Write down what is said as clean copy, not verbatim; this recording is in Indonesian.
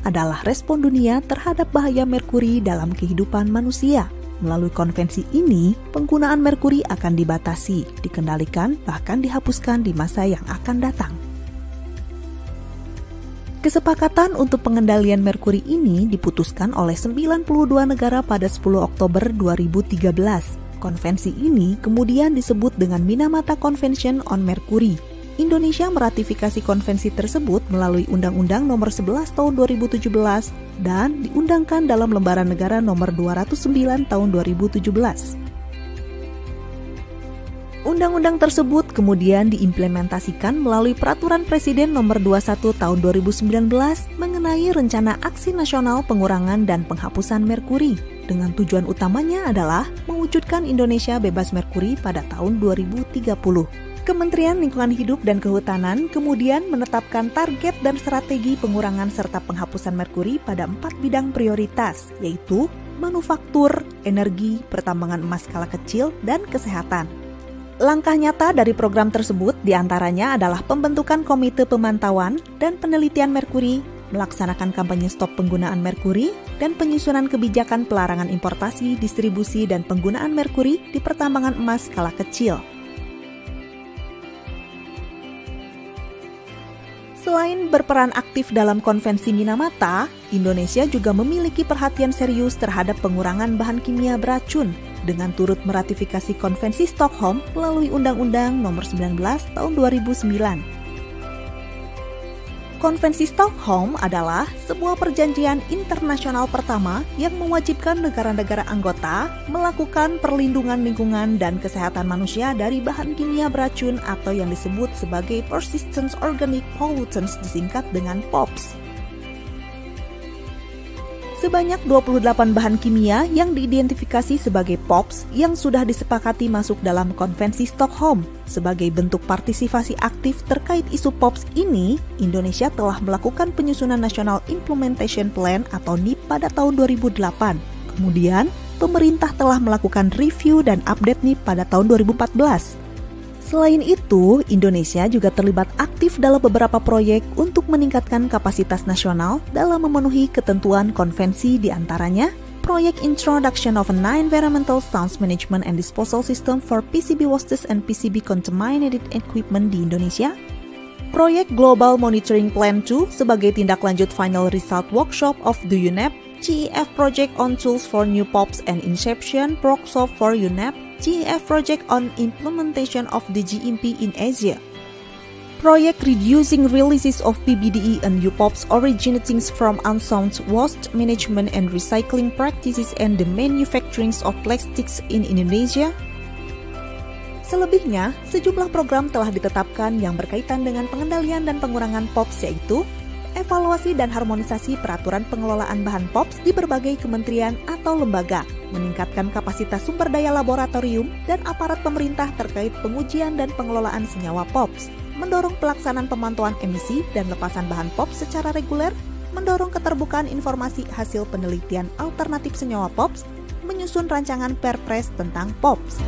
adalah respon dunia terhadap bahaya merkuri dalam kehidupan manusia. Melalui konvensi ini, penggunaan merkuri akan dibatasi, dikendalikan, bahkan dihapuskan di masa yang akan datang. Kesepakatan untuk pengendalian merkuri ini diputuskan oleh 92 negara pada 10 Oktober 2013. Konvensi ini kemudian disebut dengan Minamata Convention on Mercury. Indonesia meratifikasi konvensi tersebut melalui Undang-Undang Nomor 11 Tahun 2017 dan diundangkan dalam Lembaran Negara Nomor 209 Tahun 2017. Undang-undang tersebut kemudian diimplementasikan melalui Peraturan Presiden Nomor 21 Tahun 2019 mengenai Rencana Aksi Nasional Pengurangan dan Penghapusan Merkuri, dengan tujuan utamanya adalah mewujudkan Indonesia bebas merkuri pada tahun 2030. Kementerian Lingkungan Hidup dan Kehutanan kemudian menetapkan target dan strategi pengurangan serta penghapusan merkuri pada 4 bidang prioritas, yaitu manufaktur, energi, pertambangan emas skala kecil, dan kesehatan. Langkah nyata dari program tersebut diantaranya adalah pembentukan Komite Pemantauan dan Penelitian Merkuri, melaksanakan kampanye stop penggunaan merkuri, dan penyusunan kebijakan pelarangan importasi, distribusi, dan penggunaan merkuri di pertambangan emas skala kecil. Selain berperan aktif dalam konvensi Minamata, Indonesia juga memiliki perhatian serius terhadap pengurangan bahan kimia beracun dengan turut meratifikasi konvensi Stockholm melalui Undang-Undang Nomor 19 Tahun 2009. Konvensi Stockholm adalah sebuah perjanjian internasional pertama yang mewajibkan negara-negara anggota melakukan perlindungan lingkungan dan kesehatan manusia dari bahan kimia beracun atau yang disebut sebagai Persistent Organic Pollutants, disingkat dengan POPs. Sebanyak 28 bahan kimia yang diidentifikasi sebagai POPs yang sudah disepakati masuk dalam konvensi Stockholm. Sebagai bentuk partisipasi aktif terkait isu POPs ini, Indonesia telah melakukan penyusunan National Implementation Plan atau NIP pada tahun 2008. Kemudian, pemerintah telah melakukan review dan update NIP pada tahun 2014. Selain itu, Indonesia juga terlibat aktif dalam beberapa proyek untuk meningkatkan kapasitas nasional dalam memenuhi ketentuan konvensi, diantaranya proyek Introduction of a Non-Environmental Sound Management and Disposal System for PCB Wastes and PCB Contaminated Equipment di Indonesia, proyek Global Monitoring Plan 2 sebagai tindak lanjut Final Result Workshop of the UNEP, GEF Project on Tools for New POPs and Inception Workshop for UNEP, GEF Project on Implementation of the GMP in Asia, Project Reducing Releases of PBDE and New POPs Originating from Unsound Waste Management and Recycling Practices and the Manufacturing of Plastics in Indonesia. Selebihnya, sejumlah program telah ditetapkan yang berkaitan dengan pengendalian dan pengurangan POPs, yaitu evaluasi dan harmonisasi peraturan pengelolaan bahan POPs di berbagai kementerian atau lembaga, meningkatkan kapasitas sumber daya laboratorium dan aparat pemerintah terkait pengujian dan pengelolaan senyawa POPs, mendorong pelaksanaan pemantauan emisi dan lepasan bahan POPs secara reguler, mendorong keterbukaan informasi hasil penelitian alternatif senyawa POPs, menyusun rancangan Perpres tentang POPs.